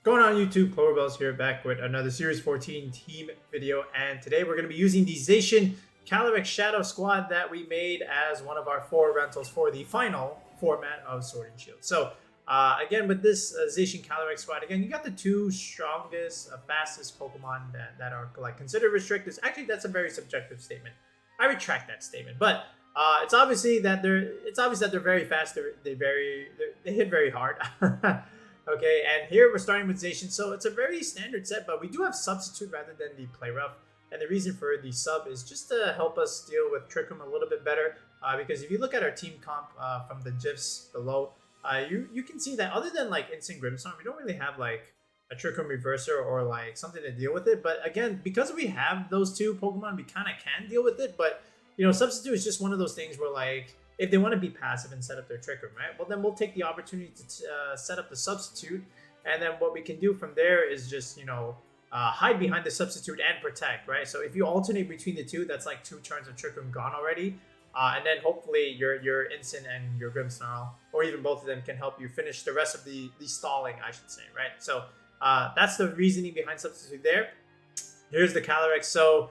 Going on YouTube, Cloverbells here, back with another Series 14 team video, and today we're going to be using the Zacian Calyrex Shadow squad that we made as one of our 4 rentals for the final format of Sword and Shield. So again, with this Zacian Calyrex squad, again, you got the 2 strongest, fastest Pokemon that are like considered restricted. Actually, that's a very subjective statement. I retract that statement, but it's obviously that they're very fast. They hit very hard. Okay, and here we're starting with Zacian, so it's a very standard set, but we do have Substitute rather than the Play Rough, and the reason for the sub is just to help us deal with Trick Room a little bit better, because if you look at our team comp from the GIFs below, you can see that other than like Instant Grimmsnarl, we don't really have like a Trick Room Reverser or like something to deal with it, but again, because we have those 2 Pokemon, we kind of can deal with it, but you know, Substitute is just one of those things where like, if they want to be passive and set up their Trick Room, right? Well, then we'll take the opportunity to set up the Substitute, and then what we can do from there is just, you know, hide behind the Substitute and protect, right? So if you alternate between the 2, that's like 2 turns of Trick Room gone already, and then hopefully your Instant and your Grimmsnarl, or even both of them, can help you finish the rest of the stalling, I should say, right? So that's the reasoning behind Substitute there. Here's the Calyrex. So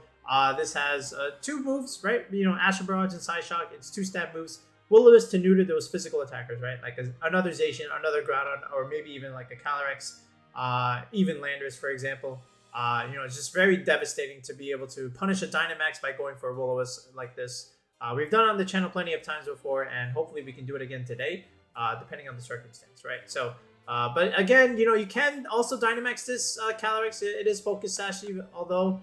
this has 2 moves, right? You know, Astral Barrage and Psyshock. It's 2 stab moves. Will-O-Wisp to neuter those physical attackers, right? Like another Zacian, another Groudon, or maybe even like a Calyrex, even Landorus, for example. You know, it's just very devastating to be able to punish a Dynamax by going for a Will-O-Wisp like this. We've done it on the channel plenty of times before, and hopefully we can do it again today, depending on the circumstance, right? So, but again, you know, you can also Dynamax this Calyrex. It is Focus Sash, although...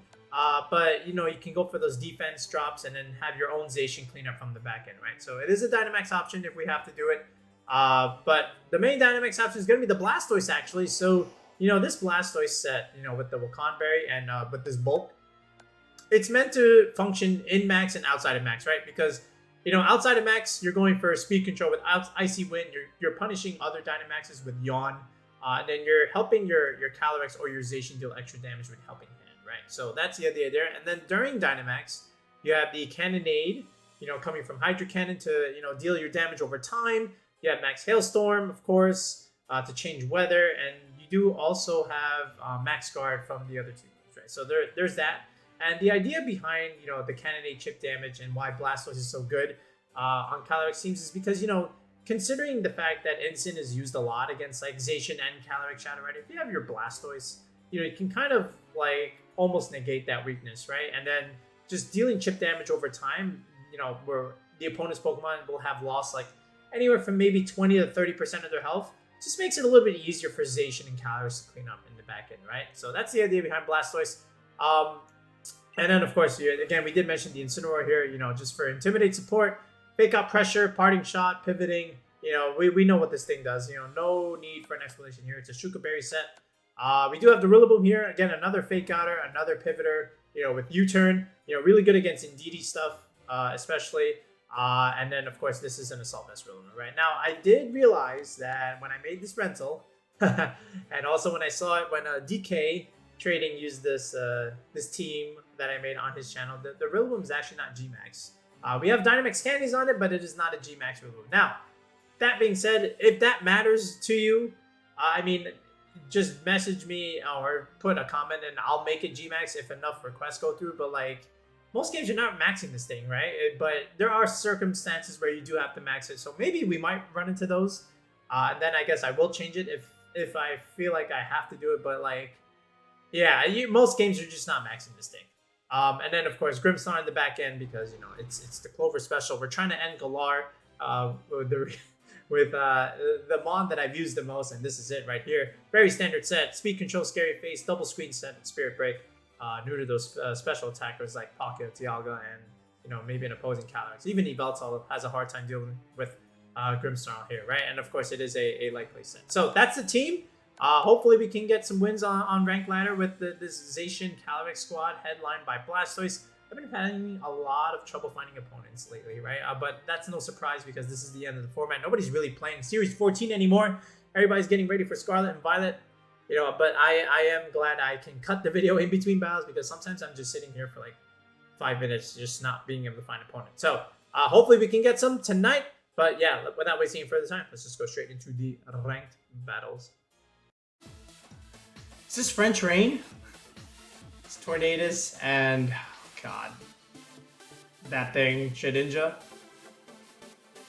but, you know, you can go for those defense drops and then have your own Zacian cleanup from the back end, right? So it is a Dynamax option if we have to do it. But the main Dynamax option is going to be the Blastoise, actually. So, you know, this Blastoise set, you know, with the Wakanberry and with this bulk, it's meant to function in Max and outside of Max, right? Because, you know, outside of Max, you're going for speed control with Icy Wind. You're punishing other Dynamaxes with Yawn. And then you're helping your Calyrex or your Zacian deal extra damage with Helping Hand. Right, so that's the idea there. And then during Dynamax, you have the Cannonade, you know, coming from Hydro Cannon to, you know, deal your damage over time. You have Max Hailstorm, of course, to change weather, and you do also have Max Guard from the other 2 moves, right? So there's that. And the idea behind, you know, the Cannonade chip damage and why Blastoise is so good on Calyrex teams is because, you know, considering the fact that Instant is used a lot against like Zacian and Calyrex Shadow Rider, if you have your Blastoise, you know, you can kind of like almost negate that weakness, right? And then just dealing chip damage over time, you know, where the opponent's Pokemon will have lost like anywhere from maybe 20 to 30% of their health, just makes it a little bit easier for Zacian and Calyrex to clean up in the back end, right? So that's the idea behind Blastoise. And then, of course, again, we did mention the Incineroar here, you know, just for Intimidate support, Fake Out Pressure, Parting Shot, Pivoting. You know, we know what this thing does. You know, no need for an explanation here. It's a Shuka Berry set. We do have the Rillaboom here. Again, another Fake Outer, another Pivoter, you know, with U-Turn. You know, really good against Indeedee stuff, especially. And then, of course, this is an Assault Vest Rillaboom, right? Now, I did realize that when I made this rental, and also when I saw it when DK Trading used this this team that I made on his channel, the Rillaboom is actually not G-Max. We have Dynamax candies on it, but it is not a G-Max Rillaboom. Now, that being said, if that matters to you, I mean... just message me or put a comment and I'll make it G-Max if enough requests go through. But like most games, you're not maxing this thing, right? But there are circumstances where you do have to max it. So maybe we might run into those. And then I guess I will change it if I feel like I have to do it. But like, yeah, most games you're just not maxing this thing. And then of course Grimmsnarl in the back end because, you know, it's the Clover special. We're trying to end Galar with the Mon that I've used the most, and this is it right here. Very standard set. Speed Control, Scary Face, Double Screen Set, and Spirit Break. New to those special attackers like Pocket, Tiaga, and, you know, maybe an opposing Calyrex. Even Yveltal has a hard time dealing with Grimmsnarl here, right? And of course, it is a light play set. So that's the team. Hopefully we can get some wins on Rank Ladder with this Zacian Calyrex squad headlined by Blastoise. I've been having a lot of trouble finding opponents lately, right? But that's no surprise because this is the end of the format. Nobody's really playing Series 14 anymore. Everybody's getting ready for Scarlet and Violet. You know, but I am glad I can cut the video in between battles because sometimes I'm just sitting here for like 5 minutes just not being able to find an opponent. So hopefully we can get some tonight. But yeah, without wasting any further time, let's just go straight into the ranked battles. this French Rain? It's Tornadus and oh god, that thing Shedinja,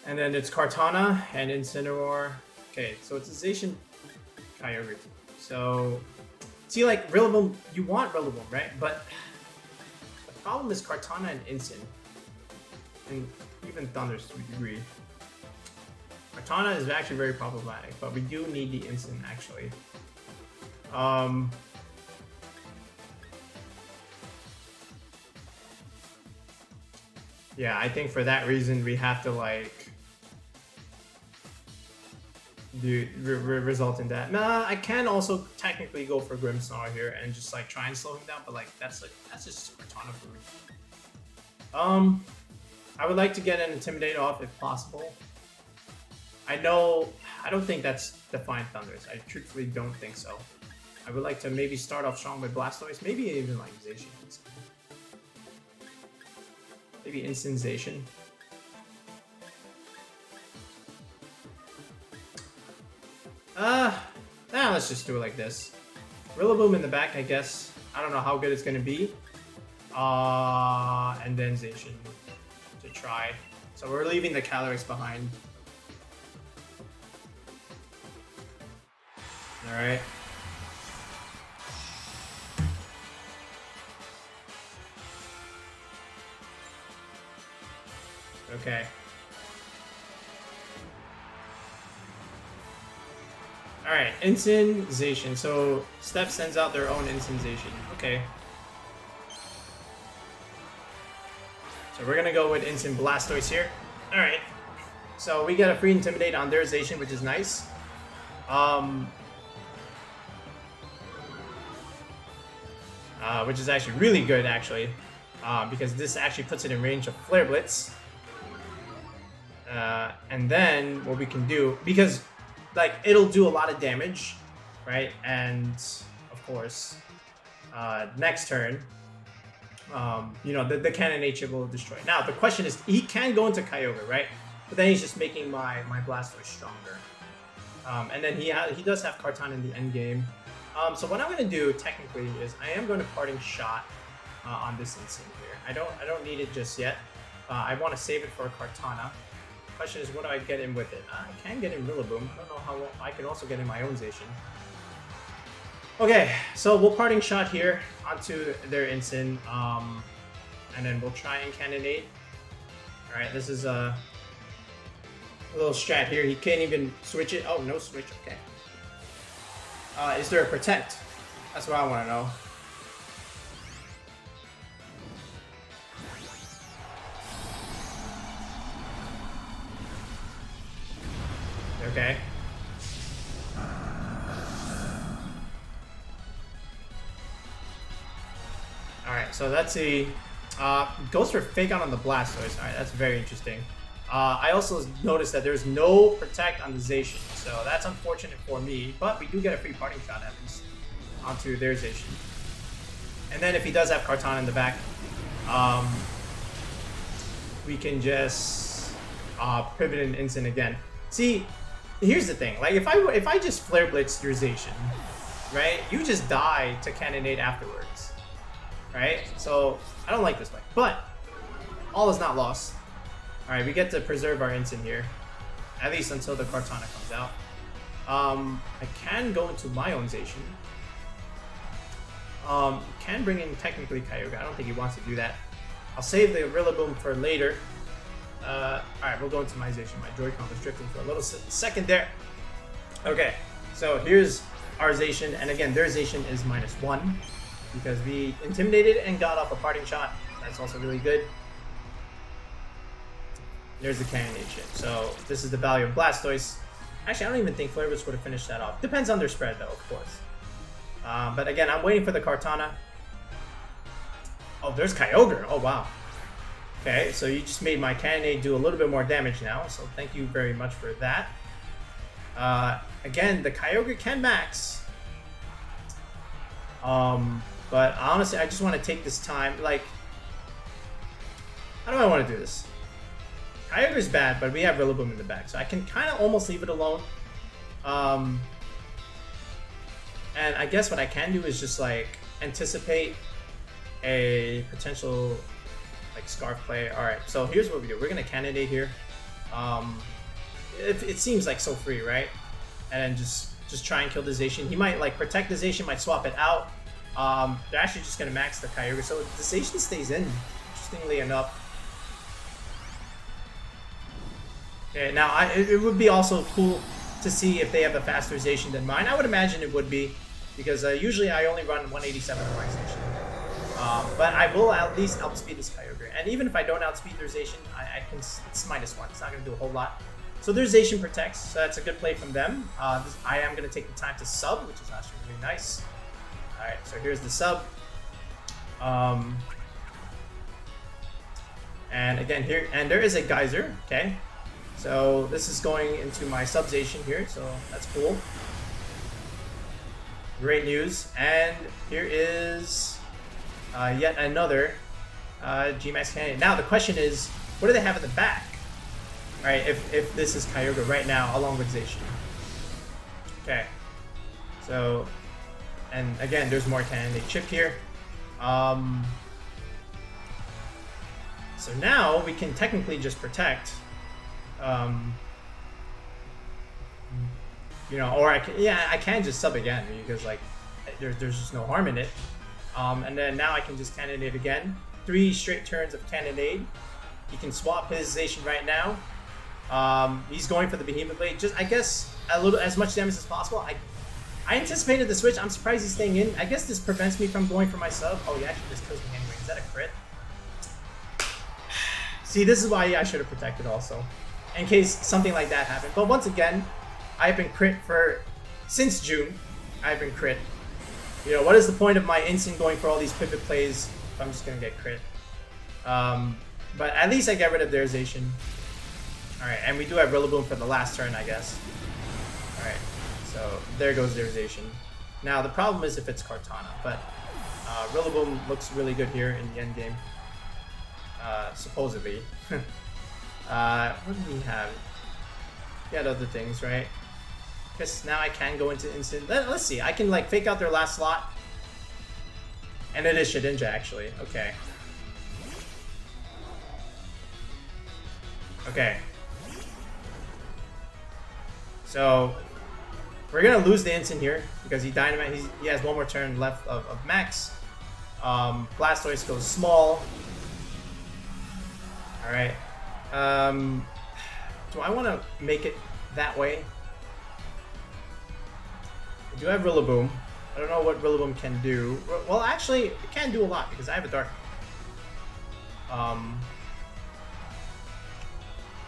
and then it's Kartana and Incineroar. Okay, so it's a Zacian Kyogre team. So see, like Rillaboom, you want Rillaboom, right? But the problem is Kartana and Incin, and even Thundurus to a degree. Kartana is actually very problematic, but we do need the Incin actually. Yeah, I think for that reason we have to like do result in that. Nah, I can also technically go for Grimmsnarl here and just like try and slow him down, but like that's just Kartana for me. I would like to get an Intimidate off if possible. I don't think that's Defiant Thundurus. I truthfully don't think so. I would like to maybe start off strong with Blastoise, maybe even like Zacian. Maybe Instant Zacian. Let's just do it like this. Rillaboom in the back, I guess. I don't know how good it's gonna be. And then Zacian to try. So we're leaving the Calyrex behind. Alright. Okay. Alright, Instant Zacian. So Steph sends out their own Instant Zacian. Okay. So we're gonna go with Instant Blastoise here. Alright. So we get a free Intimidate on their Zacian, which is nice. Which is actually really good, actually. Because this actually puts it in range of Flare Blitz. And then what we can do, because like it'll do a lot of damage, right? And of course, next turn, you know, the Cannonade chip will destroy. Now the question is, he can go into Kyogre, right? But then he's just making my Blastoise stronger. And then he does have Kartana in the end game. So what I'm going to do technically is I am going to Parting Shot on this Incin here. I don't need it just yet. I want to save it for Kartana. Question is, what do I get in with it? I can get in Rillaboom. I don't know how I can also get in my own Zacian. Okay, so we'll Parting Shot here onto their Incin, and then we'll try and Cannonade. All right, this is a little strat here. He can't even switch it. Oh, no switch. Okay. Is there a Protect? That's what I want to know. Okay. Alright, so let's see. Goes for Fake Out on the Blastoise. Alright, that's very interesting. I also noticed that there's no Protect on the Zacian, so that's unfortunate for me, but we do get a free Parting Shot at least onto their Zacian. And then if he does have Kartana in the back, we can just pivot and Incin again. See, here's the thing, like if I just Flare Blitz your Zacian, right, you just die to Cannonade afterwards, right? So I don't like this way, but all is not lost. Alright, we get to preserve our Incin here, at least until the Kartana comes out. I can go into my own Zacian. Can bring in technically Kyogre. I don't think he wants to do that. I'll save the Rillaboom for later. Alright, we'll go into my Zacian. My Joy-Con was drifting for a little second there. Okay, so here's our Zacian, and again, their Zacian is -1 because we intimidated and got off a Parting Shot. That's also really good. There's the Cannonade chip. So this is the value of Blastoise. Actually, I don't even think Flare Blitz would have finished that off. Depends on their spread, though, of course. But again, I'm waiting for the Kartana. Oh, there's Kyogre. Oh, wow. Okay, so you just made my Cannonade do a little bit more damage now. So thank you very much for that. Again, the Kyogre can max. But honestly, I just want to take this time. Like, how do I want to do this? Kyogre's bad, but we have Rillaboom in the back, so I can kind of almost leave it alone. And I guess what I can do is just like anticipate a potential like Scarf play. Alright, so here's what we do. We're gonna Cannonade here. It seems like so free, right? And then just try and kill the Zacian. He might like protect the Zacian, might swap it out. They're actually just gonna max the Kyogre, so the Zacian stays in, interestingly enough. Okay, now it would be also cool to see if they have a faster Zacian than mine. I would imagine it would be, because usually I only run 187 on my Zacian. But I will at least outspeed this Kyogre. And even if I don't outspeed their Zacian, I can, it's -1. It's not going to do a whole lot. So their Zacian protects, so that's a good play from them. I am going to take the time to sub, which is actually really nice. Alright, so here's the sub. And again here, and there is a Geyser, okay? So this is going into my sub Zacian here, so that's cool. Great news. And here is yet another G-Max Cannonade. Now the question is, what do they have at the back? Alright, if this is Kyogre right now, along with Zacian. Okay. So, and again, there's more Cannonade chip here. So now we can technically just protect. You know, or I can just sub again, because like there's just no harm in it. And then now I can just Cannonade again. 3 straight turns of Cannonade. He can swap his Zacian right now. He's going for the Behemoth Blade. Just, I guess, as much damage as possible. I anticipated the switch. I'm surprised he's staying in. I guess this prevents me from going for my sub. Oh, he actually just kills me anyway. Is that a crit? See, this is why I should have protected also, in case something like that happened. But once again, I've been crit since June. I've been crit. You know, what is the point of my instant going for all these pivot plays if I'm just gonna get crit? But at least I get rid of their Zacian. Alright, and we do have Rillaboom for the last turn, I guess. Alright, so there goes their Zacian. Now the problem is if it's Kartana, but Rillaboom looks really good here in the end game. Supposedly. What do we have? We had other things, right? Guess now I can go into instant. Let's see. I can like fake out their last slot, and it is Shedinja actually. Okay. Okay. So we're gonna lose the instant here because he dynamite. He has one more turn left of max. Blastoise goes small. All right. Do I want to make it that way? I do have Rillaboom. I don't know what Rillaboom can do. Well, actually, it can do a lot because I have a Dark.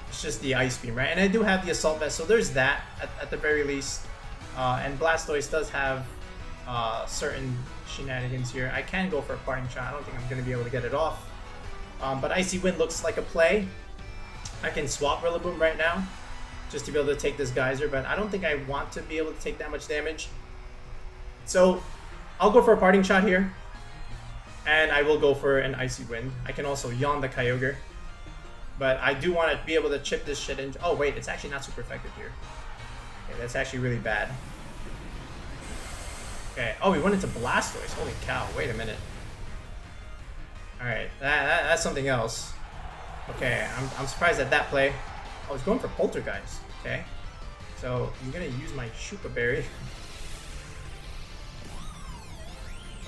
It's just the Ice Beam, right? And I do have the Assault Vest, so there's that at the very least. And Blastoise does have certain shenanigans here. I can go for a Parting Shot. I don't think I'm going to be able to get it off. But Icy Wind looks like a play. I can swap Rillaboom right now just to be able to take this Geyser, but I don't think I want to be able to take that much damage. So I'll go for a Parting Shot here, and I will go for an Icy Wind. I can also Yawn the Kyogre, but I do want to be able to chip this Shedinja. Oh wait, it's actually not super effective here. Okay, that's actually really bad. Okay, oh, we went into Blastoise. Holy cow, wait a minute. Alright, that's something else. Okay, I'm surprised at that play. I was going for Poltergeist. Okay, so I'm gonna use my Shupa Berry.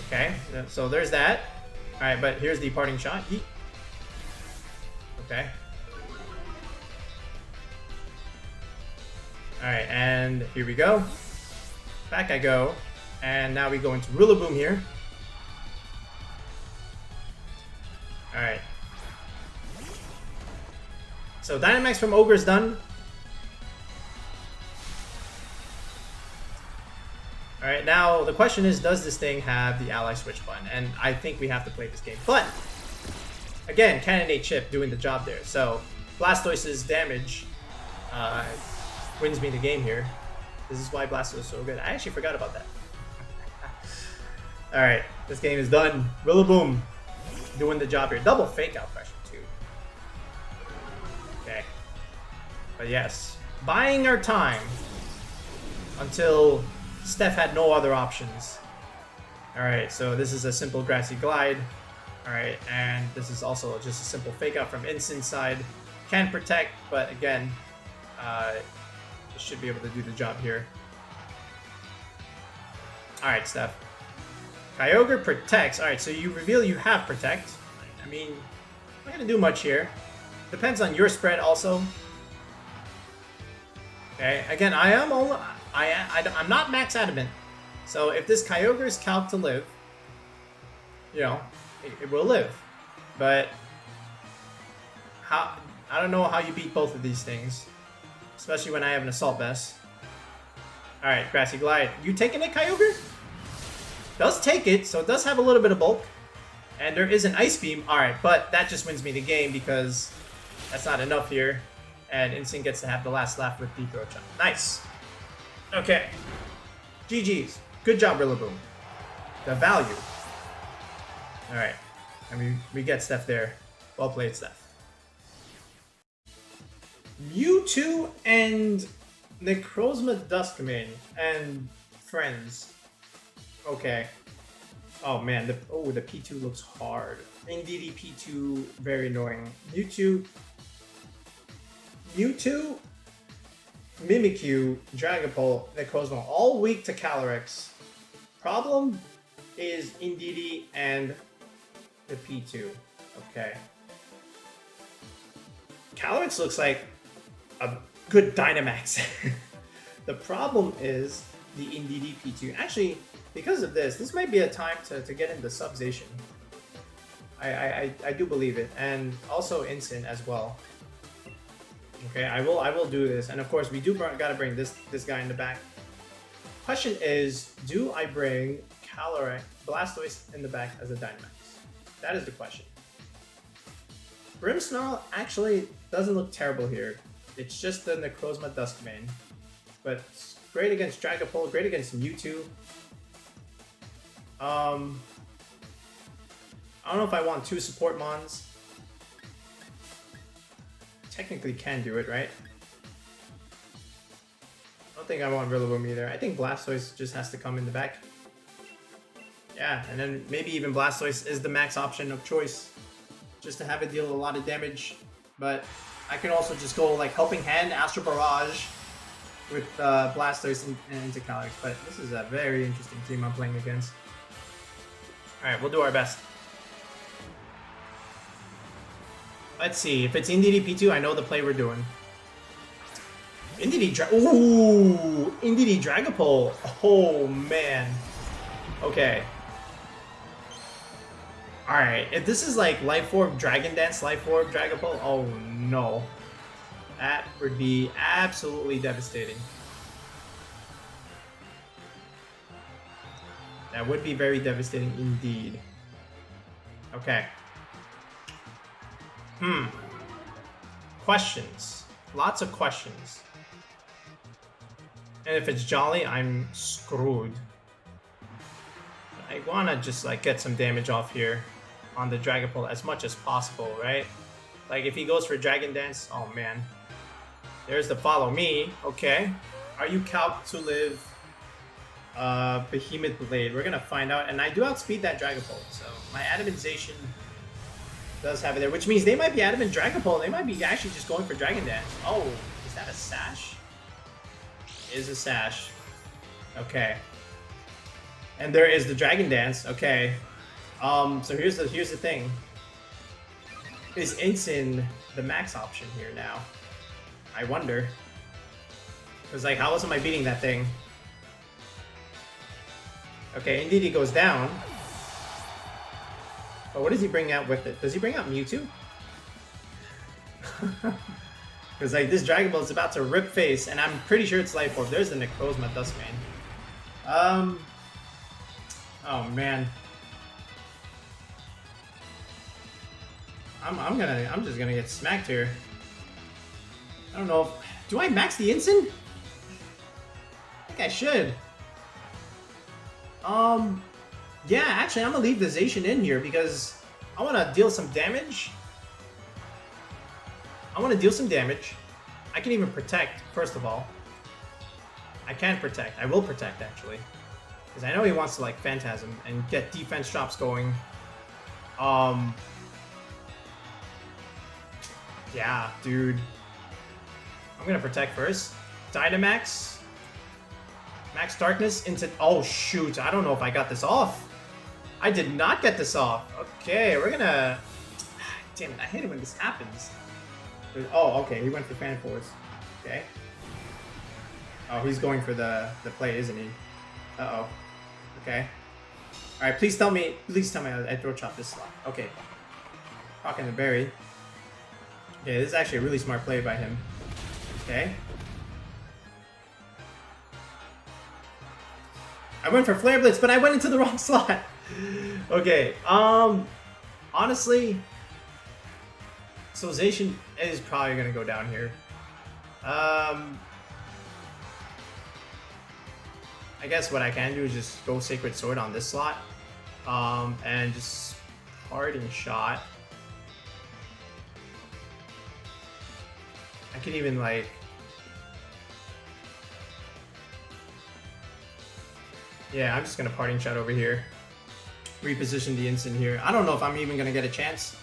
Okay, so there's that. Alright, but here's the Parting Shot. Yeet. Okay. Alright, and here we go. Back I go. And now we go into Rillaboom here. Alright. So Dynamax from Ogre is done. Alright, now the question is, does this thing have the Ally Switch button? And I think we have to play this game. But, again, Cannonade Chip doing the job there. So, Blastoise's damage wins me the game here. This is why Blastoise is so good. I actually forgot about that. Alright, this game is done. Rillaboom doing the job here. Double Fake Out pressure, too. Okay. But yes, buying our time until Steph had no other options. Alright, so this is a simple Grassy Glide. Alright, and this is also just a simple Fake Out from Instant side. Can protect, but again, it should be able to do the job here. Alright, Steph. Kyogre protects. Alright, so you reveal you have Protect. I mean, not gonna do much here. Depends on your spread also. Okay, again, I'm not max adamant. So if this Kyogre is calc to live, you know, it will live. But I don't know how you beat both of these things, especially when I have an Assault Vest. All right, Grassy Glide. You taking it, Kyogre? Does take it, so it does have a little bit of bulk. And there is an Ice Beam. All right, but that just wins me the game because that's not enough here. And Instinct gets to have the last laugh with Deep Throat Chop. Nice. Okay. GG's. Good job, Rillaboom. The value. All right. I mean, we get Steph there. Well played, Steph. Mewtwo and Necrozma-Dusk main and friends. Okay. Oh man, the P2 looks hard. Indeedee P2, very annoying. Mewtwo, Mimikyu, Dragapult, Necrozma, all weak to Calyrex. Problem is Indeedee and the P2. Okay. Calyrex looks like a good Dynamax. The problem is the Indeedee P2. Actually, because of this might be a time to get into Zacian. I do believe it, and also Instant as well. Okay, I will do this, and of course we do gotta bring this guy in the back. Question is, do I bring Calyrex Blastoise in the back as a Dynamax? That is the question. Grimmsnarl actually doesn't look terrible here. It's just the Necrozma-Dusk main, but it's great against Dragapult, great against Mewtwo. I don't know if I want 2 support mons. Technically can do it, right? I don't think I want Rillaboom either. I think Blastoise just has to come in the back. Yeah, and then maybe even Blastoise is the max option of choice, just to have it deal a lot of damage. But I can also just go like Helping Hand, Astral Barrage with Blastoise into Calyrex. But this is a very interesting team I'm playing against. Alright, we'll do our best. Let's see, if it's Indeedee P2, I know the play we're doing. Indeedee Dragapult. Oh man. Okay. Alright, if this is like Life Orb Dragon Dance, Life Orb Dragapult, oh no. That would be absolutely devastating. That would be very devastating indeed. Okay. Questions. Lots of questions. And if it's Jolly, I'm screwed. I wanna just like get some damage off here on the Dragapult as much as possible, right? Like if he goes for Dragon Dance, oh man. There's the Follow Me, okay. Are you calc to live Behemoth Blade? We're gonna find out, and I do outspeed that Dragapult, so my Adamant Zacian does have it there, which means they might be Adamant Dragapult. They might be actually just going for Dragon Dance. Oh, is that a Sash? It is a Sash. Okay. And there is the Dragon Dance. Okay. So here's the thing. Is Instant the max option here now? I wonder. Because like, how else am I beating that thing? Okay, Indeedee goes down. But what does he bring out with it? Does he bring out Mewtwo? Because like this Dragon Ball is about to rip face, and I'm pretty sure it's Life Orb. There's the Necrozma-Dusk main. Oh man. I'm just gonna get smacked here. I don't know. Do I max the Instant? I think I should. Yeah, actually, I'm gonna leave the Zacian in here because I want to deal some damage. I can even protect, first of all. I can protect. I will protect, actually. Because I know he wants to, like, Phantasm and get defense drops going. Yeah, dude. I'm gonna protect first. Dynamax. Max Darkness into... Oh, shoot. I don't know if I got this off. I did not get this off. Okay, we're gonna... Damn it, I hate it when this happens. Oh, okay, he went for Fan Force. Okay. Oh, he's going for the play, isn't he? Uh-oh. Okay. Alright, please tell me I throw chop this slot. Okay. Rocking the berry. Okay, this is actually a really smart play by him. Okay. I went for Flare Blitz, but I went into the wrong slot. Okay, honestly, so Zacian is probably gonna go down here. I guess what I can do is just go Sacred Sword on this slot, and just Parting Shot. I can even like... Yeah, I'm just gonna Parting Shot over here. Reposition the instant here. I don't know if I'm even gonna get a chance.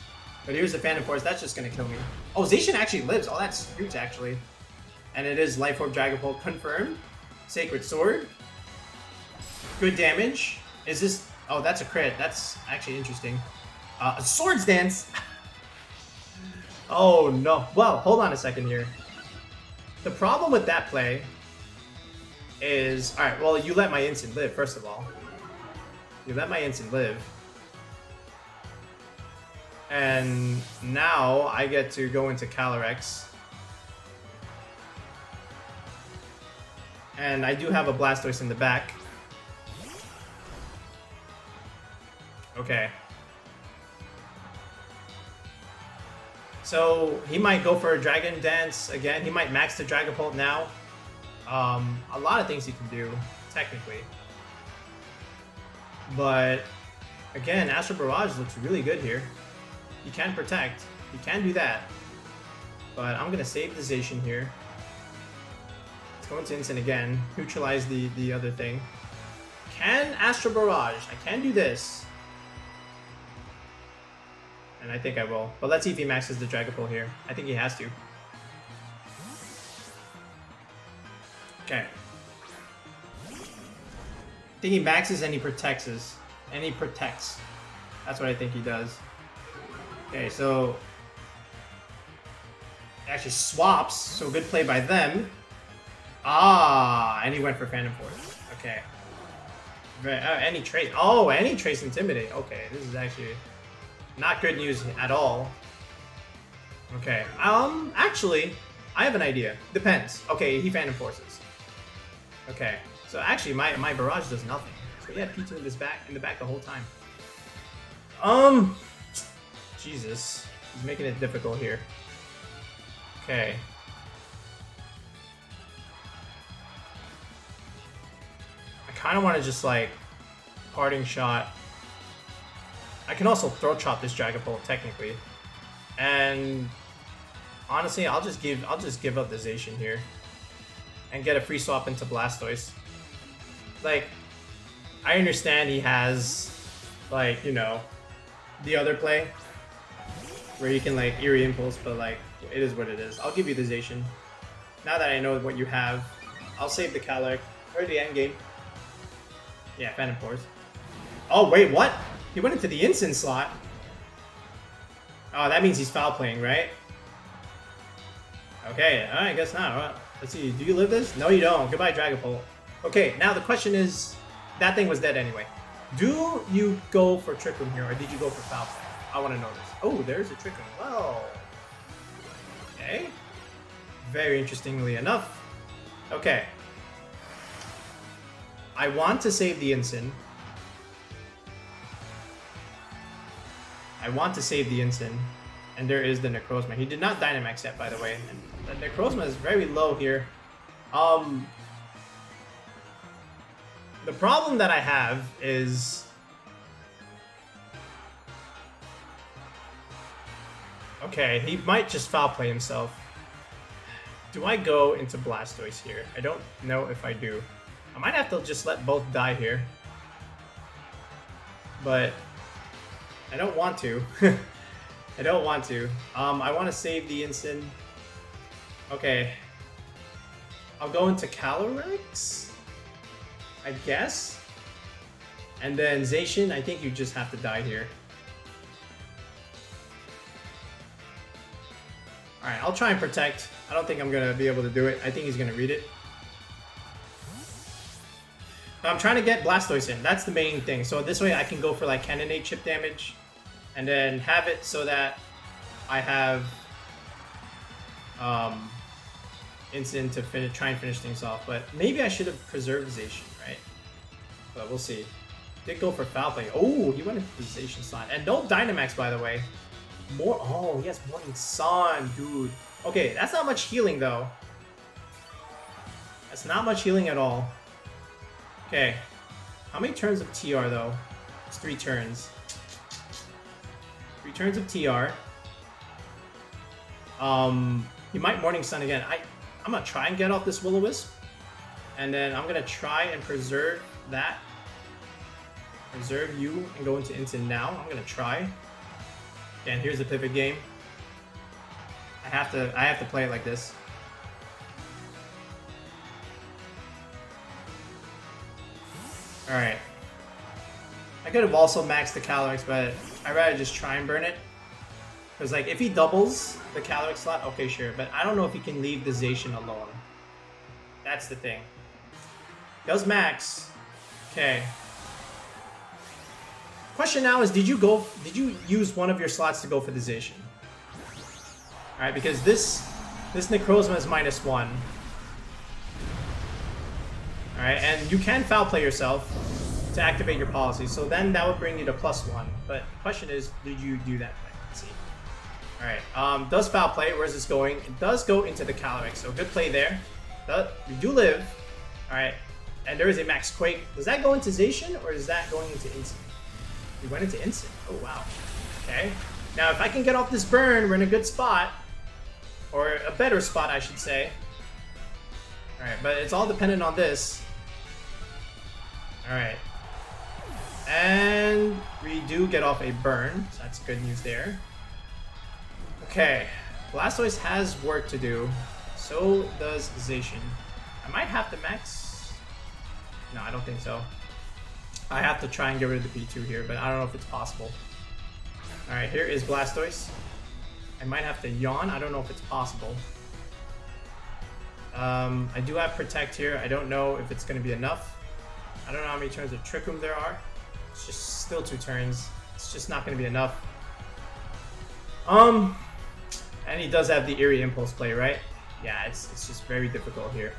But here's the Phantom Force, that's just gonna kill me. Oh, Zacian actually lives. Oh, that's huge actually. And it is Life Orb Dragapult confirmed. Sacred Sword. Good damage. Is this... Oh, that's a crit. That's actually interesting. Swords Dance! Oh no. Well, hold on a second here. The problem with that play is... Alright, well, you let my instant live, first of all. You let my instant live. And now I get to go into Calyrex. And I do have a Blastoise in the back. Okay. So he might go for a Dragon Dance again. He might max the Dragapult now. A lot of things he can do, technically. But again, Astral Barrage looks really good here. He can protect. He can do that. But I'm gonna save the Zacian here. Let's go into Instant again. Neutralize the other thing. Can Astral Barrage. I can do this. And I think I will. But let's see if he maxes the Dragapult here. I think he has to. Okay. I think he maxes and he protects. And he protects. That's what I think he does. Okay, so... It actually swaps, so good play by them. Ah, and he went for Phantom Force. Okay. Any Trace. Oh, any Trace Intimidate. Okay, this is actually not good news at all. Okay. Actually, I have an idea. Depends. Okay, he Phantom Forces. Okay. So actually, my barrage does nothing. So he had P2 in the back the whole time. Jesus. He's making it difficult here. Okay. I kind of want to just like Parting Shot. I can also Throat Chop this Dragapult technically, and honestly, I'll just give up the Zacian here and get a free swap into Blastoise. Like, I understand he has like, you know, the other play where you can like Eerie Impulse, but like it is what it is. I'll give you the Zacian. Now that I know what you have, I'll save the Calyrex or the end game. Yeah, Phantom Force. Oh wait, what? He went into the instant slot. Oh, that means he's foul playing, right? Okay, I guess not. Well, let's see. Do you live this? No, you don't. Goodbye, Dragapult. Okay, now the question is, that thing was dead anyway. Do you go for Trick Room here, or did you go for foul play? I want to know this. Oh, there's a Trick Room. Well, okay. Very interestingly enough. Okay. I want to save the Instant. And there is the Necrozma. He did not Dynamax yet, by the way. And the Necrozma is very low here. The problem that I have is... Okay, he might just foul play himself. Do I go into Blastoise here? I don't know if I do. I might have to just let both die here. But I don't want to. I don't want to. I want to save the Incin. Okay. I'll go into Calyrex, I guess. And then Zacian, I think you just have to die here. Alright, I'll try and protect. I don't think I'm going to be able to do it. I think he's going to read it. I'm trying to get Blastoise in. That's the main thing. So this way I can go for like Cannonade chip damage. And then have it so that I have Incin to try and finish things off. But maybe I should have preserved Zacian, right? But we'll see. Did go for Foul Play. Oh, he went into the Zacian slot. And no Dynamax, by the way. More. Oh, he has Morning Sun, dude. Okay, that's not much healing, though. That's not much healing at all. Okay. How many turns of TR, though? It's 3 turns. 3 turns of TR. He might Morning Sun again. I'm gonna try and get off this Will-O-Wisp. And then I'm gonna try and preserve that. Preserve you and go into Incin now. I'm gonna try. Again, here's the pivot game. I have to play it like this. Alright. I could have also maxed the Calyrex, but I'd rather just try and burn it. Because like if he doubles the Calyrex slot, okay sure. But I don't know if he can leave the Zacian alone. That's the thing. Does max. Okay. Question now is, did you use one of your slots to go for the Zacian? Alright, because this Necrozma is -1. Alright, and you can foul play yourself to activate your policy, so then that would bring you to +1. But the question is, did you do that? Let's see. Alright, does foul play, where's this going? It does go into the Calyrex, so good play there. We do live. Alright, and there is a Max Quake. Does that go into Zacian, or is that going into Incin? We went into Incin. Oh, wow. Okay. Now, if I can get off this burn, we're in a good spot. Or a better spot, I should say. Alright, but it's all dependent on this. Alright. And we do get off a burn, so that's good news there. Okay. Blastoise has work to do. So does Zacian. I might have to max... No, I don't think so. I have to try and get rid of the P2 here, but I don't know if it's possible. Alright, here is Blastoise. I might have to Yawn. I don't know if it's possible. I do have Protect here. I don't know if it's going to be enough. I don't know how many turns of Trick Room there are. It's just still 2 turns. It's just not going to be enough. And he does have the Eerie Impulse play, right? Yeah, it's just very difficult here.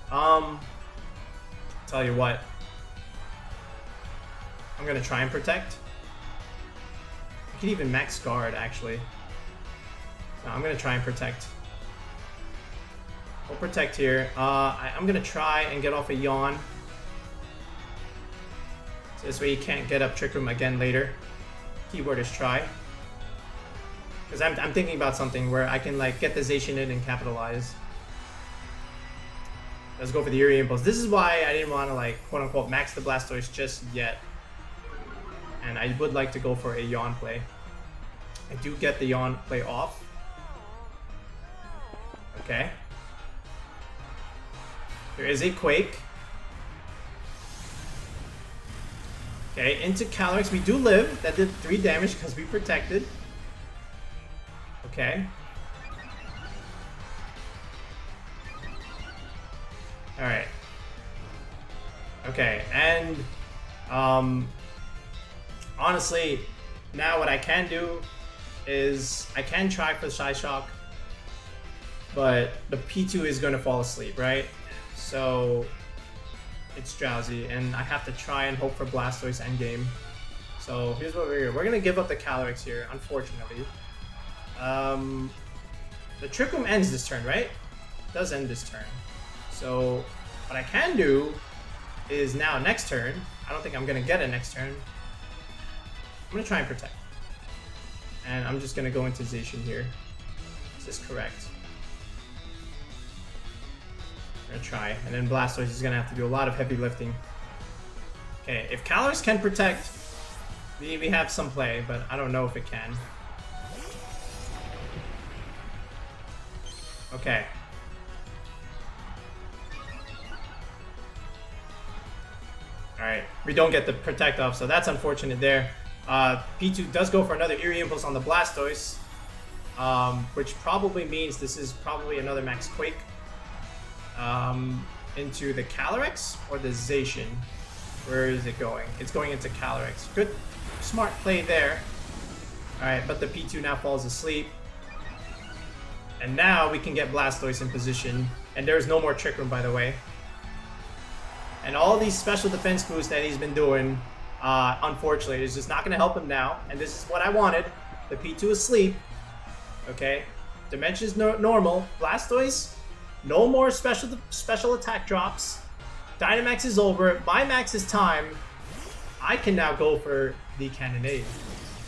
Tell you what. I'm going to try and Protect. I could even max Guard, actually. No, I'm going to try and Protect. We'll Protect here. I'm going to try and get off a Yawn. So this way you can't get up Trick Room again later. Keyword is try. Because I'm thinking about something where I can like get the Zacian in and capitalize. Let's go for the Eerie Impulse. This is why I didn't want to like quote unquote max the Blastoise just yet. And I would like to go for a Yawn play. I do get the Yawn play off. Okay. There is a Quake. Okay, into Calyrex. We do live. That did 3 damage because we protected. Okay. Alright. Okay, and honestly, now what I can do is I can try for Shy Shock, but the P2 is going to fall asleep, right? So it's drowsy, and I have to try and hope for Blastoise endgame. So here's what we're going to give up the Calyrex here, unfortunately. The Trick Room ends this turn, right? It does end this turn. So what I can do is now next turn, I don't think I'm going to get it next turn. I'm going to try and Protect. And I'm just going to go into Zacian here. Is this correct? Gonna try. And then Blastoise is gonna have to do a lot of heavy lifting. Okay, if Calyrex can protect, we have some play, but I don't know if it can. Okay. Alright, we don't get the protect off, so that's unfortunate there. P2 does go for another Eerie Impulse on the Blastoise, which probably means this is probably another Max Quake into the Calyrex or the Zacian. Where is it going? It's going into Calyrex. Good, smart play there. Alright, but the P2 now falls asleep. And now we can get Blastoise in position. And there's no more Trick Room, by the way. And all these special defense boosts that he's been doing, unfortunately, is just not going to help him now. And this is what I wanted. The P2 asleep. Okay. Dimension's normal. Blastoise, no more special attack drops. Dynamax is over. My max is time. I can now go for the Cannonade.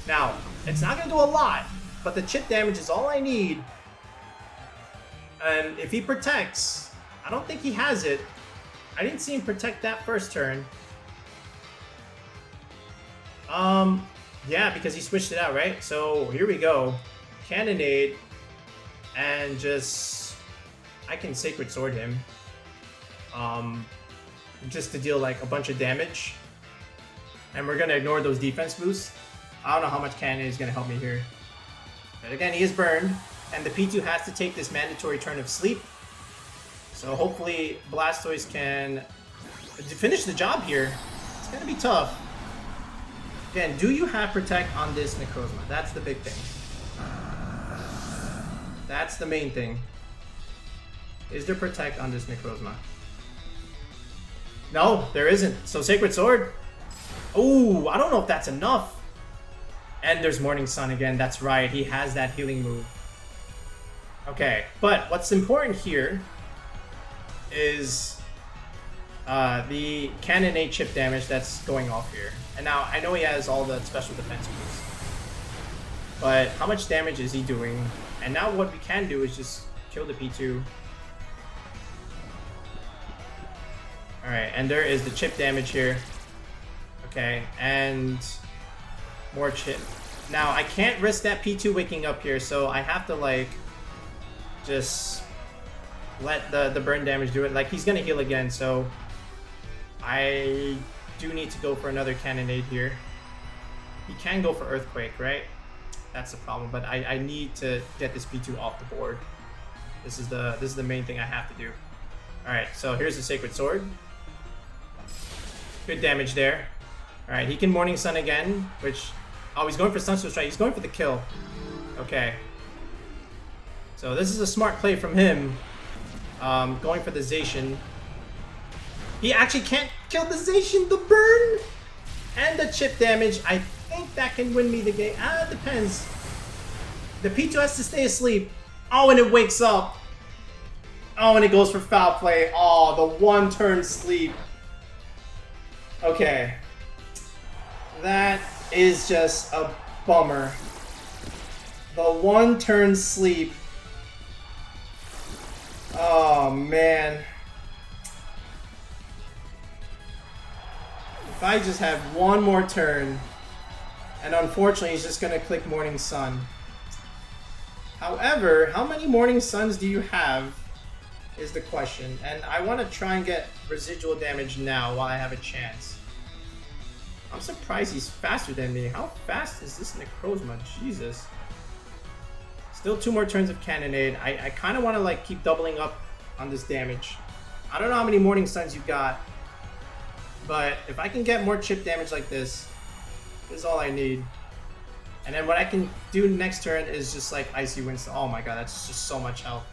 Now, it's not going to do a lot, but the chip damage is all I need. And if he protects, I don't think he has it. I didn't see him protect that first turn. Yeah, because he switched it out, right? So here we go. Cannonade. And just... I can Sacred Sword him. Just to deal like a bunch of damage. And we're going to ignore those defense boosts. I don't know how much Cannonade is going to help me here. But again, he is burned. And the P2 has to take this mandatory turn of sleep. So hopefully Blastoise can finish the job here. It's going to be tough. Again, do you have Protect on this Necrozma? That's the big thing. That's the main thing. Is there Protect on this Necrozma? No, there isn't. So Sacred Sword. Ooh, I don't know if that's enough. And there's Morning Sun again. That's right. He has that healing move. Okay, but what's important here is the Cannonade chip damage that's going off here. And now, I know he has all the special defense moves. But how much damage is he doing? And now what we can do is just kill the P2. Alright, and there is the chip damage here. Okay, and more chip. Now, I can't risk that P2 waking up here, so I have to, like, just let the burn damage do it. Like, he's gonna heal again, so I do need to go for another Cannonade here. He can go for Earthquake, right? That's the problem, but I need to get this P2 off the board. This is the main thing I have to do. Alright, so here's the Sacred Sword. Good damage there. Alright, he can Morning Sun again, which... Oh, he's going for Sunstone Strike. He's going for the kill. Okay. So this is a smart play from him. Going for the Zacian. He actually can't kill the Zacian. The burn and the chip damage. I think that can win me the game. It depends. The P2 has to stay asleep. Oh, and it wakes up. Oh, and it goes for foul play. Oh, the one turn sleep. Okay. That is just a bummer. The one turn sleep. Oh, man. If I just have one more turn, and unfortunately he's just going to click Morning Sun. However, how many Morning Suns do you have is the question. And I want to try and get residual damage now while I have a chance. I'm surprised he's faster than me. How fast is this Necrozma? Jesus. Still 2 more turns of Cannonade. I kind of want to like keep doubling up on this damage. I don't know how many Morning Suns you got, but if I can get more chip damage like this is all I need. And then what I can do next turn is just like Icy Wind. Oh my god, that's just so much health.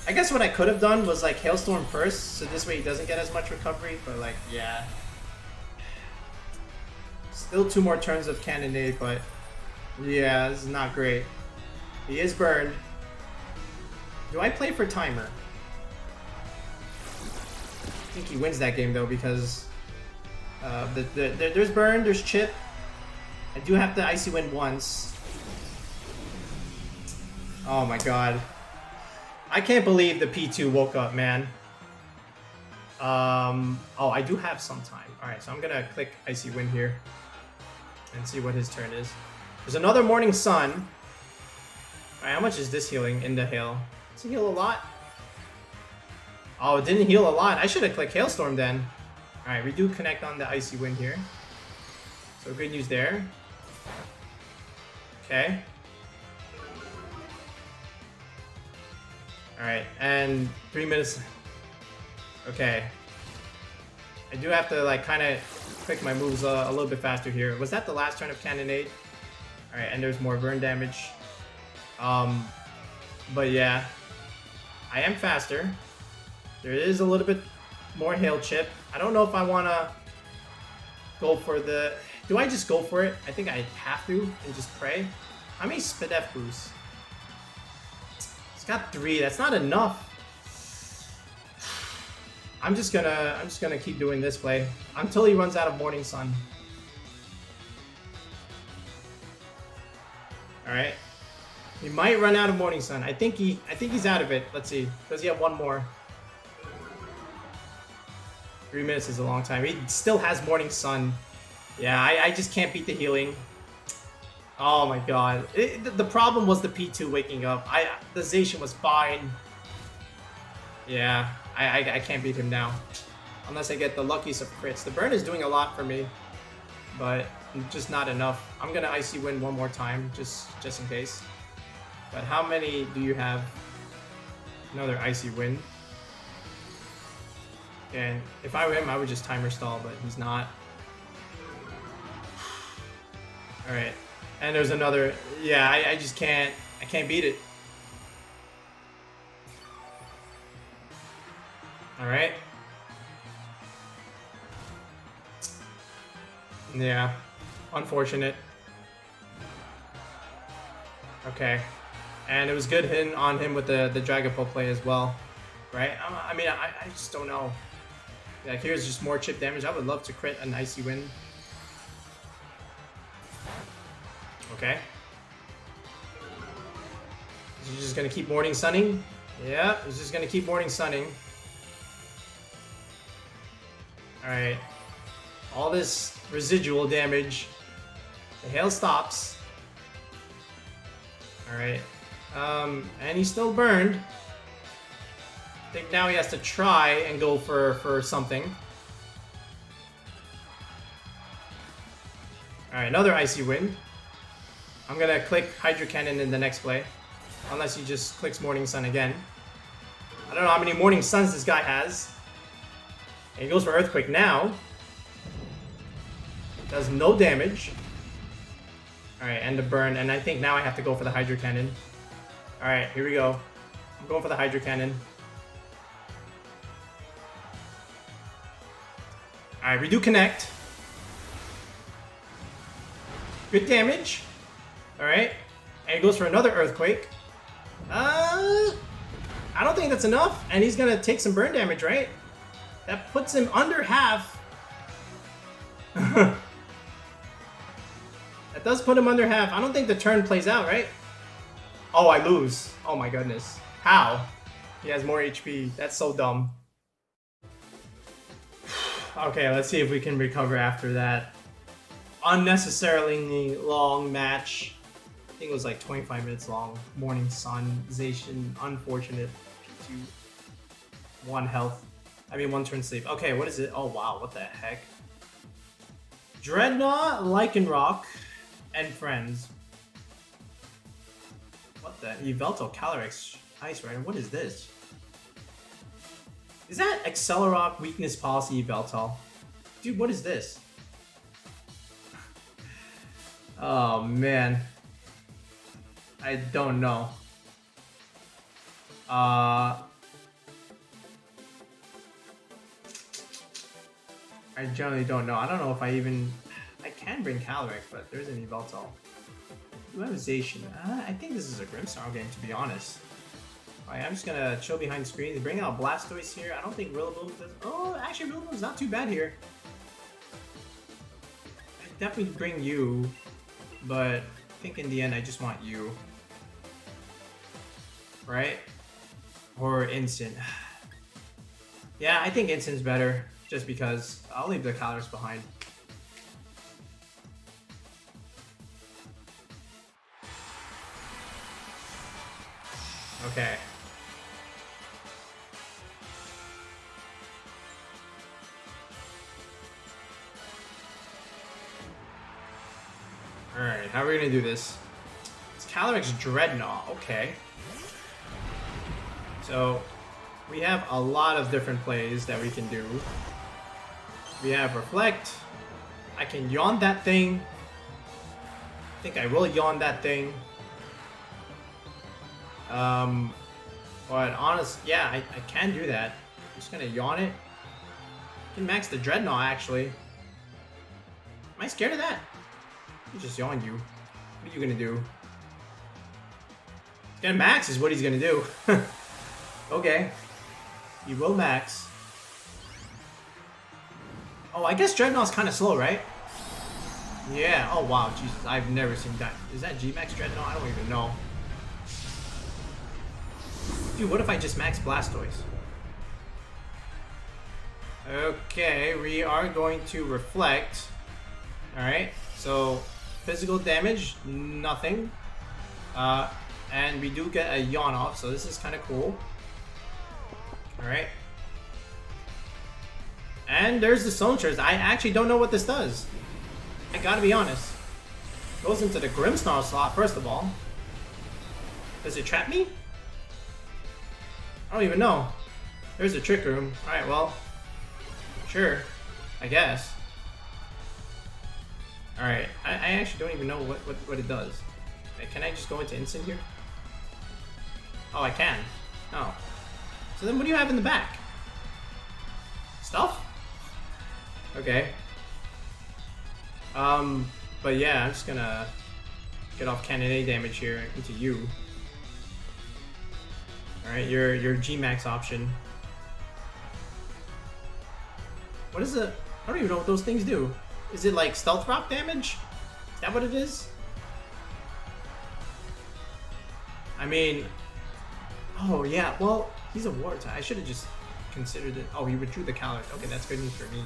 I guess what I could have done was like Hailstorm first, so this way he doesn't get as much recovery, but like, yeah. Still 2 more turns of Cannonade, but yeah, this is not great. He is burned. Do I play for timer? I think he wins that game though, because there's burn, there's chip. I do have to Icy Wind once. Oh my god. I can't believe the P2 woke up, man. Oh, I do have some time. Alright, so I'm gonna click Icy Wind here and see what his turn is. There's another Morning Sun. Alright, how much is this healing in the hail? Does it heal a lot? Oh, it didn't heal a lot. I should have clicked Hailstorm then. Alright, we do connect on the Icy Wind here. So good news there. Okay. Alright, and 3 minutes. Okay. I do have to like kind of click my moves a little bit faster here. Was that the last turn of Cannonade? Alright, and there's more burn damage. But yeah. I am faster. There is a little bit more Hail Chip. I don't know if I want to go for the... Do I just go for it? I think I have to and just pray. How many Spidef boosts? It's got 3. That's not enough. I'm just gonna keep doing this play until he runs out of Morning Sun. All right. He might run out of Morning Sun. I think he's out of it. Let's see. Does he have one more? 3 minutes is a long time. He still has Morning Sun. Yeah, I just can't beat the healing. Oh my god. The problem was the P2 waking up. The Zacian was fine. Yeah, I can't beat him now. Unless I get the luckiest of crits. The burn is doing a lot for me. But just not enough. I'm gonna Icy Wind one more time, just in case. But how many do you have? Another Icy Wind. And if I were him, I would just timer stall, but he's not. Alright. And there's another... Yeah, I just can't... I can't beat it. Alright. Yeah. Unfortunate. Okay. And it was good hitting on him with the Dragapult play as well. Right? I mean, I just don't know. Yeah, here's just more chip damage. I would love to crit an Icy Wind. Okay. Is he just gonna keep Morning Sunning? Yeah, he's just gonna keep Morning Sunning. Alright. All this residual damage. The hail stops. Alright. And he's still burned. I think now he has to try and go for something. Alright, another Icy Wind. I'm gonna click Hydro Cannon in the next play. Unless he just clicks Morning Sun again. I don't know how many Morning Suns this guy has. And he goes for Earthquake now. Does no damage. Alright, and the burn. And I think now I have to go for the Hydro Cannon. Alright, here we go. I'm going for the Hydro Cannon. Alright, we do connect. Good damage. Alright. And he goes for another Earthquake. I don't think that's enough. And he's gonna take some burn damage, right? That puts him under half. That does put him under half. I don't think the turn plays out, right? Oh, I lose. Oh my goodness. How? He has more HP. That's so dumb. Okay, let's see if we can recover after that unnecessarily long match. I think it was like 25 minutes long. Morning Sun, Zacian, unfortunate. P2, 1 health. I mean, 1 turn sleep. Okay, what is it? Oh wow, what the heck? Dreadnaw, Lycanroc, and friends. What the? Yveltal, Calyrex, Ice Rider. What is this? Is that Accelerock Weakness Policy Yveltal? Dude, what is this? Oh man. I don't know. I generally don't know. I don't know if I can bring Calyrex, but there's an Yveltal. Do I have a Zacian? I think this is a Grimmsnarl game, to be honest. Alright, I'm just gonna chill behind the screen. They bring out Blastoise here. I don't think Rillaboom does. Oh, actually, Rillaboom's not too bad here. I definitely bring you, but I think in the end, I just want you. Right? Or Instant. Yeah, I think Instant's better, just because I'll leave the Calyrex behind. Okay. Alright, how are we gonna do this? It's Calyrex Dreadnaw, okay. So, we have a lot of different plays that we can do. We have Reflect. I can Yawn that thing. I think I will Yawn that thing. But honest, yeah, I can do that. I'm just gonna Yawn it. I can max the Dreadnaw, actually. Am I scared of that? I'll just Yawn you. What are you gonna do? He's gonna max is what he's gonna do. Okay. He will max. Oh, I guess Dreadnaw's kind of slow, right? Yeah. Oh, wow. Jesus. I've never seen that. Is that G-Max Dreadnaw? I don't even know. Dude, what if I just max Blastoise? Okay. We are going to Reflect. Alright. So, physical damage, nothing. And we do get a Yawn off, so this is kind of cool. Alright. And there's the Songsters. I actually don't know what this does. I gotta be honest. Goes into the Grimmsnarl slot, first of all. Does it trap me? I don't even know. There's a Trick Room. Alright, well. Sure. I guess. Alright. I actually don't even know what it does. Okay, can I just go into Instant here? Oh, I can. Oh. So then what do you have in the back? Stuff? Okay. But yeah, I'm just gonna get off Cannonade damage here into you. Alright, your G-Max option. What is it? I don't even know what those things do. Is it like stealth rock damage? Is that what it is? I mean... Oh yeah, well, he's a war type. I should have just considered it. Oh, he withdrew the Calyrex. Okay, that's good news for me.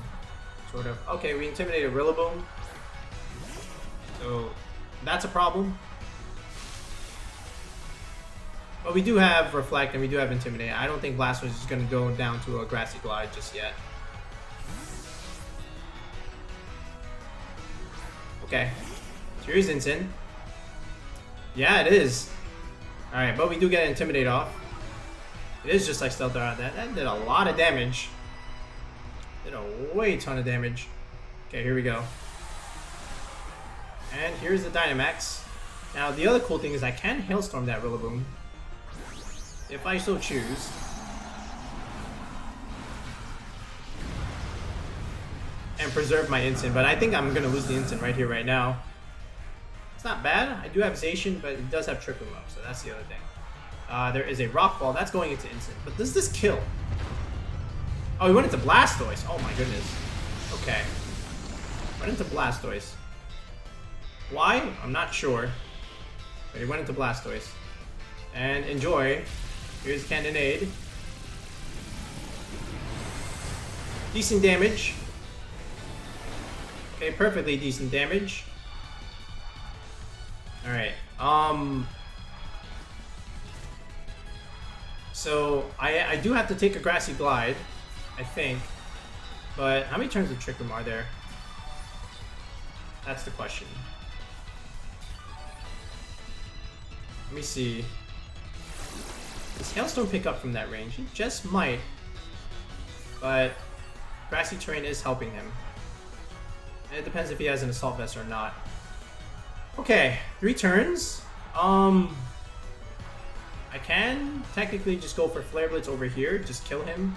Sort of. Okay, we intimidated Rillaboom. So, that's a problem. But we do have Reflect and we do have Intimidate. I don't think Blastoise is going to go down to a Grassy Glide just yet. Okay. So here's Instant. Yeah, it is. Alright, but we do get Intimidate off. It is just like Stealth Rock. That did a lot of damage. Did a way ton of damage. Okay, here we go. And here's the Dynamax. Now, the other cool thing is I can Hailstorm that Rillaboom. If I so choose. And preserve my Instant. But I think I'm going to lose the Instant right here, right now. It's not bad. I do have Zacian, but it does have Trick Room up, so that's the other thing. There is a Rock Ball. That's going into Instant. But does this kill? Oh, he went into Blastoise. Oh my goodness. Okay. Went into Blastoise. Why? I'm not sure. But he went into Blastoise. And enjoy. Here's Cannonade. Decent damage. Okay, perfectly decent damage. Alright. So, I do have to take a Grassy Glide, I think. But how many turns of Trick Room are there? That's the question. Let me see. Does Hailstorm pick up from that range? It just might. But Grassy Terrain is helping him. And it depends if he has an Assault Vest or not. Okay, 3 turns. I can technically just go for Flare Blitz over here, just kill him.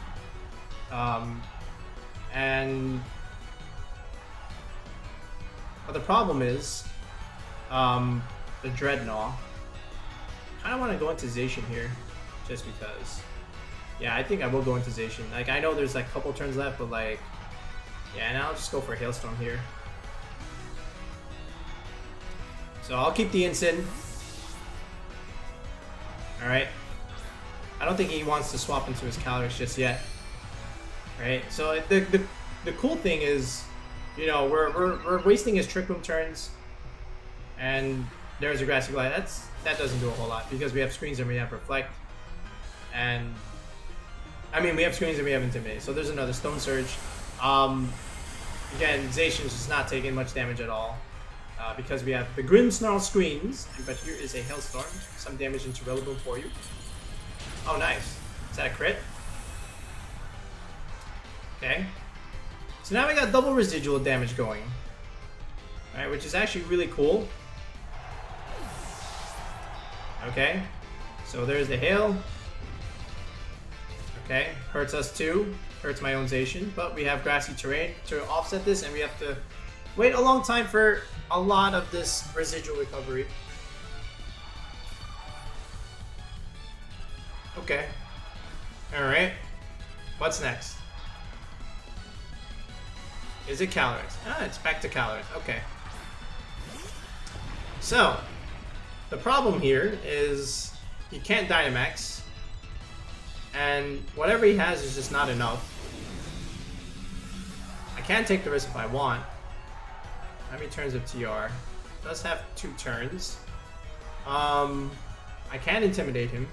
But the problem is, the Dreadnaw. I don't want to go into Zacian here, just because. Yeah, I think I will go into Zacian. Like, I know there's like a couple turns left, but like, yeah, and I'll just go for a Hailstorm here. So I'll keep the Instant. Alright. I don't think he wants to swap into his Calyrex just yet. Right? So the cool thing is, you know, we're wasting his Trick Room turns, and there's a Grassy Glide. That doesn't do a whole lot because we have screens and we have Reflect, and I mean we have screens and we have Intimidate. So there's another Stone Surge. Again, Zacian's just not taking much damage at all because we have the Grimmsnarl screens. But here is a Hailstorm, some damage into Rillaboom for you. Oh, nice. Is that a crit? Okay. So now we got double residual damage going. Alright, which is actually really cool. Okay. So there's the hail. Okay. Hurts us too. Hurts my own Zacian. But we have grassy terrain to offset this, and we have to wait a long time for a lot of this residual recovery. Okay. Alright. What's next? Is it Calyrex? Ah, it's back to Calyrex. Okay. So, the problem here is he can't Dynamax, and whatever he has is just not enough. I can take the risk if I want. How many turns of TR? Does have 2 turns. I can Intimidate him.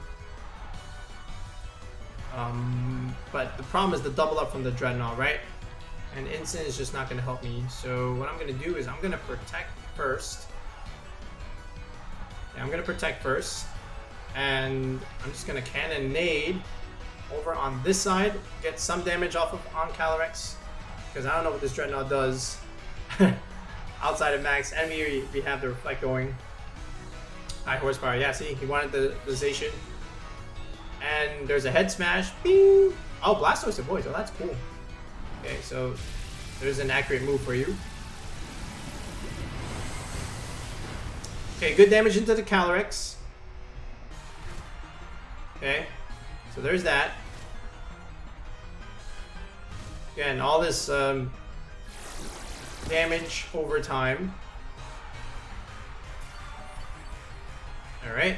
But the problem is the double up from the Dreadnaw, right? And Instant is just not going to help me. So what I'm going to do is I'm going to protect first. Yeah, I'm going to protect first. And I'm just going to Cannonade over on this side. Get some damage off of on Calyrex. Because I don't know what this Dreadnought does outside of Max. And we have the Reflect going. High horsepower. Yeah, see, he wanted the Zacian. And there's a head smash. Bing! Oh, Blastoise avoids. Oh, that's cool. Okay, so there's an accurate move for you. Okay, good damage into the Calyrex. Okay, so there's that. Again, all this damage over time. Alright.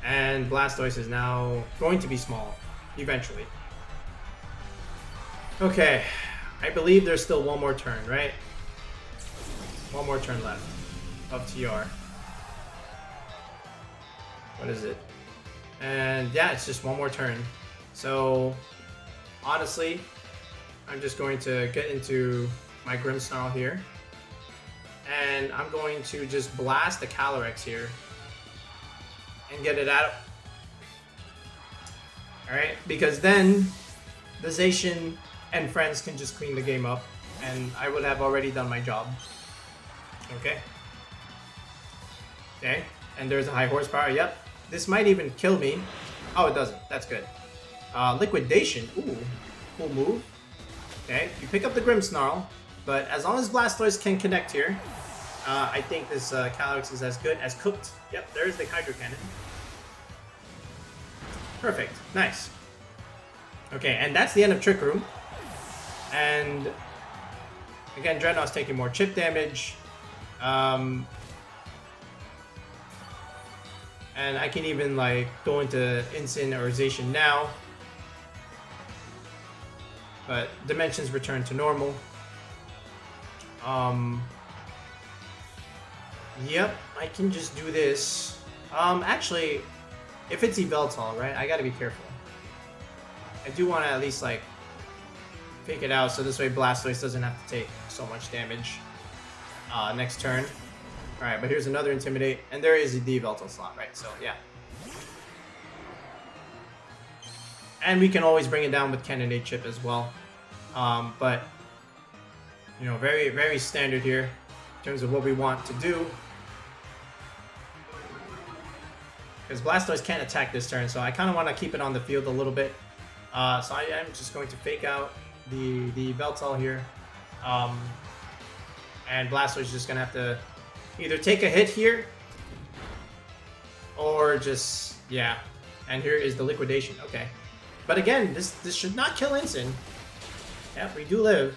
And Blastoise is now going to be small, eventually. Okay, I believe there's still one more turn, right? One more turn left of TR. What is it? And yeah, it's just one more turn. So, honestly, I'm just going to get into my Grimmsnarl here. And I'm going to just blast the Calyrex here. And get it out. Alright, because then the Zacian and friends can just clean the game up, and I would have already done my job. Okay. Okay, and there's a high horsepower. Yep. This might even kill me. Oh, it doesn't. That's good. Liquidation. Ooh, cool move. Okay, you pick up the Grimmsnarl, but as long as Blastoise can connect here, I think this Calyrex is as good as cooked. Yep, there's the Hydro Cannon. Perfect. Nice. Okay, and that's the end of Trick Room. And again, Dreadnough's taking more chip damage. And I can even like go into Incin or Zacian now. But dimensions return to normal. Yep, I can just do this. Actually, if it's Yveltal, right, I gotta be careful. I do want to at least like fake it out so this way Blastoise doesn't have to take so much damage next turn. Alright, but here's another Intimidate, and there is a Yveltal slot, right? So, yeah. And we can always bring it down with Cannonade chip as well. But, you know, very, very standard here in terms of what we want to do. Because Blastoise can't attack this turn, so I kind of want to keep it on the field a little bit. So I am just going to fake out the Yveltal here. And Blastoise is just going to have to either take a hit here or just, yeah. And here is the liquidation. Okay. But again, this should not kill Incin. Yep, we do live.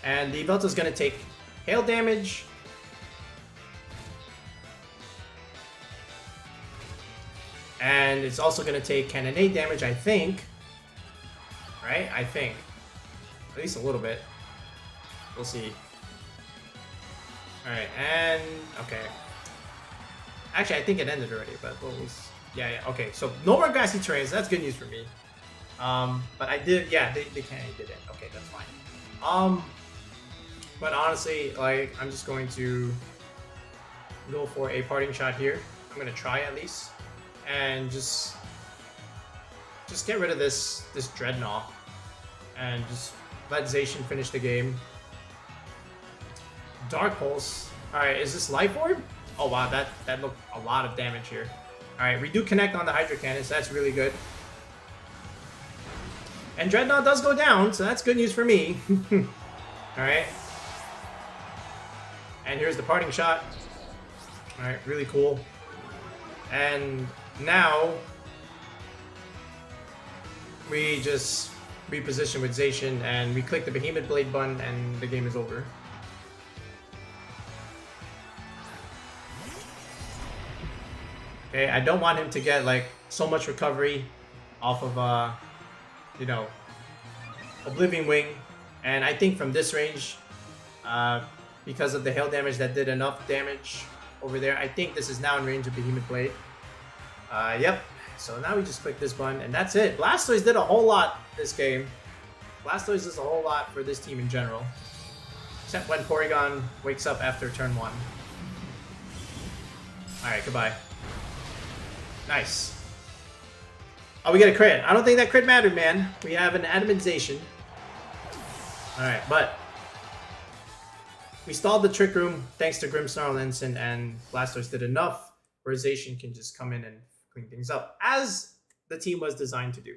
And the Yveltal is going to take hail damage. And it's also going to take Cannonade damage, I think. Right? I think. At least a little bit. We'll see. Alright, and... okay. Actually, I think it ended already, but we'll see. Yeah, okay. So, no more grassy terrains. That's good news for me. But I did... yeah, they Cannonade did it. Okay, that's fine. But honestly, like, I'm just going to go for a parting shot here. I'm going to try at least. And just get rid of this Dreadnaw. And just let Zacian finish the game. Dark Pulse. Alright, is this Life Orb? Oh wow, that looked a lot of damage here. Alright, we do connect on the Hydro Cannon, so that's really good. And Dreadnaw does go down, so that's good news for me. Alright. And here's the parting shot. Alright, really cool. And now we just reposition with Zacian and we click the Behemoth Blade button and the game is over. Okay, I don't want him to get like so much recovery off of you know, Oblivion Wing. And I think from this range, because of the hail damage that did enough damage over there, I think this is now in range of Behemoth Blade. Yep. So now we just click this button, and that's it. Blastoise did a whole lot this game. Blastoise does a whole lot for this team in general. Except when Porygon wakes up after turn 1. Alright, goodbye. Nice. Oh, we get a crit. I don't think that crit mattered, man. We have an Adamantization. Alright, but we stalled the Trick Room thanks to Grimmsnarl and Blastoise did enough where Zacian can just come in and clean things up, as the team was designed to do.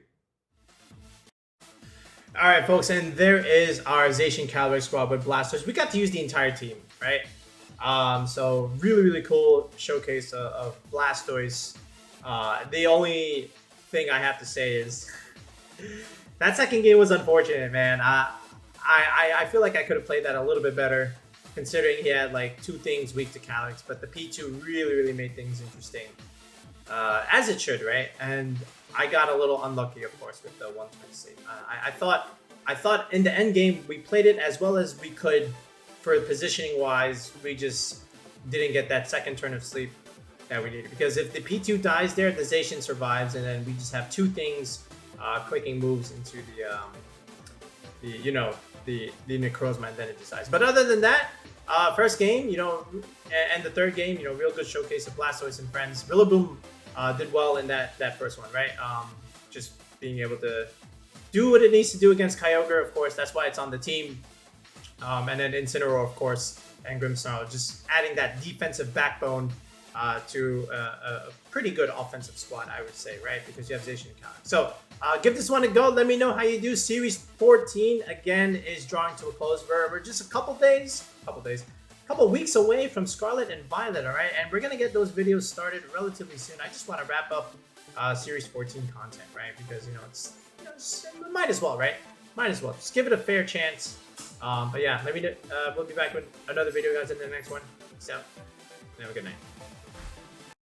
Alright, folks, and there is our Zacian Calyrex squad with Blastoise. We got to use the entire team, right? So really, really cool showcase of Blastoise. The only thing I have to say is that second game was unfortunate, man. I feel like I could have played that a little bit better, considering he had like 2 things weak to Calyrex, but the P2 really, really made things interesting. As it should, right? And I got a little unlucky, of course, with the 1-turn sleep. I thought in the end game we played it as well as we could for positioning wise. We just didn't get that second turn of sleep that we needed, because if the P2 dies there, the Zacian survives, and then we just have 2 things clicking moves into the Necrozma, and then it decides. But other than that, first game, and the third game, real good showcase of Blastoise and friends. Rillaboom did well in that first one, right? Just being able to do what it needs to do against Kyogre, of course. That's why it's on the team. And then Incineroar, of course, and Grimmsnarl, just adding that defensive backbone to a pretty good offensive squad, I would say, right? Because you have Zacian and Calyrex. So give this one a go. Let me know how you do. Series 14 again is drawing to a close. We're just a couple weeks away from Scarlet and Violet, all right? And we're gonna get those videos started relatively soon. I just want to wrap up Series 14 content, right? Because it's might as well, right? Might as well. Just give it a fair chance. But yeah, let me know. We'll be back with another video, guys, in the next one. Peace out. Have a good night.